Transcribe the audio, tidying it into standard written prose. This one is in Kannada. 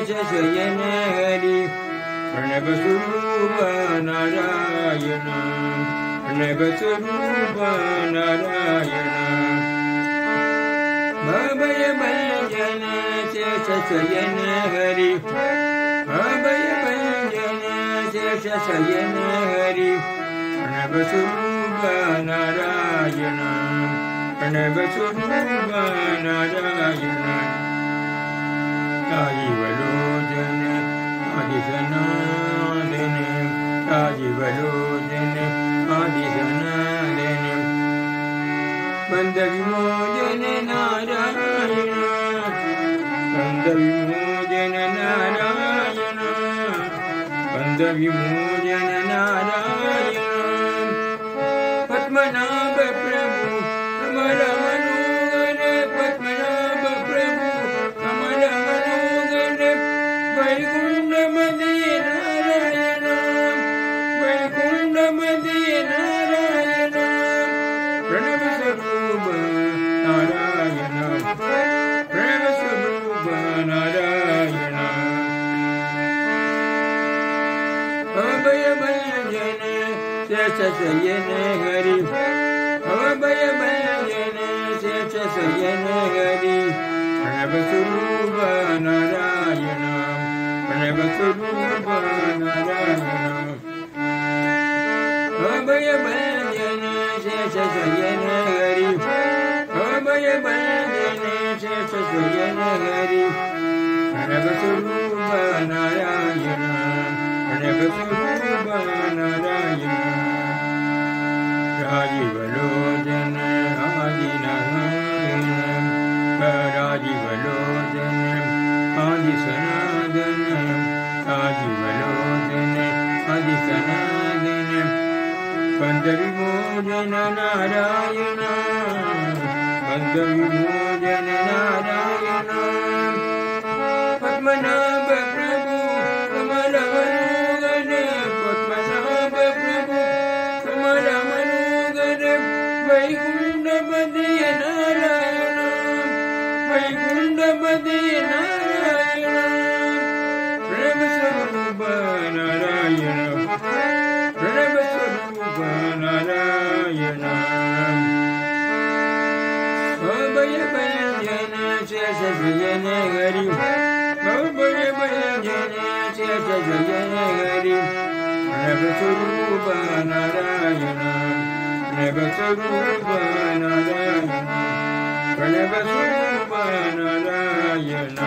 ಶಯನ ಹರಿ ಪ್ರಣವ ಸ್ವರೂಪ ನಾರಾಯಣ ಪ್ರಣವ ಸ್ವರೂಪ ನಾರಾಯಣ ಅಭಯ ಭಂಜನ ಶೇಷ ಶಯನ ಹರಿ ಅಭಯ ಭಂಜನ ಶೇಷ ಶಯನ ಹರಿ ಪ್ರಣವ ಸ್ವರೂಪ ನಾರಾಯಣ ಪ್ರಣವ ಸ್ವರೂಪ ನಾರಾಯಣ ರಾಜೀವಲೋಚನ ಆದಿಸನಾದನ ರಾಜೀವಲೋಚನ ಆದಿಸನಾದನ ಬಂಧ ವಿಮೋಚನ ನಾರಾಯಣ ಬಂಧ ವಿಮೋಚನ ನಾರಾಯಣ ಬಂಧ ವಿಮೋಚನ ನಾರಾಯಣ ಪದ್ಮನಾಭ ಪ್ರಭು ಕಮಲ ಮನೋಗರ ಪದ್ಮನಾಭ ಪ್ರಭು ಕಮಲ ಮನೋಗರ ವೈಕುಂಠ ಮದೇ ನಾರಾಯಣ ವೈಕುಂಠ ಮದೇ ನಾರಾಯಣ ಪ್ರಣವ ಸ್ವರೂಪ ನಾರಾಯಣ ಪ್ರಣವ ಸ್ವರೂಪ ನಾರಾಯಣ ಅಭಯ ಭಂಜನ ಶೇಷ ಶಯನ ಹರಿ ಅಭಯ ಭಂಜನ ಶೇಷ ಶಯನ ಹರಿ ಪ್ರಣವ ಸ್ವರೂಪ ನಾರಾಯಣ ಪ್ರಣವ ಸ್ವರೂಪ ನಾರಾಯಣ ಅಭಯ ಭಂಜನ ಶೇಷ ಶಯನ ಹರಿ ಅಭಯ ಭಂಜನ ಶೇಷ ಶಯನ ಹರಿ ಪ್ರಣವ ಸ್ವರೂಪ ನಾರಾಯಣ ಪ್ರಣವ ಸ್ವರೂಪ ನಾರಾಯಣ ರಾಜೀವಲೋಚನ ಆದಿನಾರಾಯಣ ರಾಜೀವಲೋಚನ ಆದಿಸನಾದನ ರಾಜೀವಲೋಚನ ಆದಿಸನಾದನ ಬಂಧ ವಿಮೋಚನ ನಾರಾಯಣ ಬಂಧ ವಿಮೋಚನ ನಾರಾಯಣ ಪದ್ಮನಾಭ ಪ್ರಭು ಕಮಲ ಮನೋಗರ ಪದ್ಮನಾಭ ಪ್ರಭು ಕಮಲ ಮನೋಗರ ವೈಕುಂಠ ಪದಯ ನಾರಾಯಣ ವೈಕುಂಠ ಪದಯ ನಾರಾಯಣ ಪ್ರಣವ ಸ್ವರೂಪ ನಾರಾಯಣ ಪ್ರಣವ ಸ್ವರೂಪ ನಾರಾಯಣ ಅಭಯ ಭಂಜನ ಶೇಷ ಶಯನ ಹರಿ ಅಭಯ ಭಂಜನ ಶೇಷ ಶಯನ ಹರಿ ಪ್ರಣವ ಸ್ವರೂಪ ನಾರಾಯಣ ಪ್ರಣವ ಸ್ವರೂಪ ನಾರಾಯಣ ಪ್ರಣವ ಸ್ವರೂಪ ನಾರಾಯಣ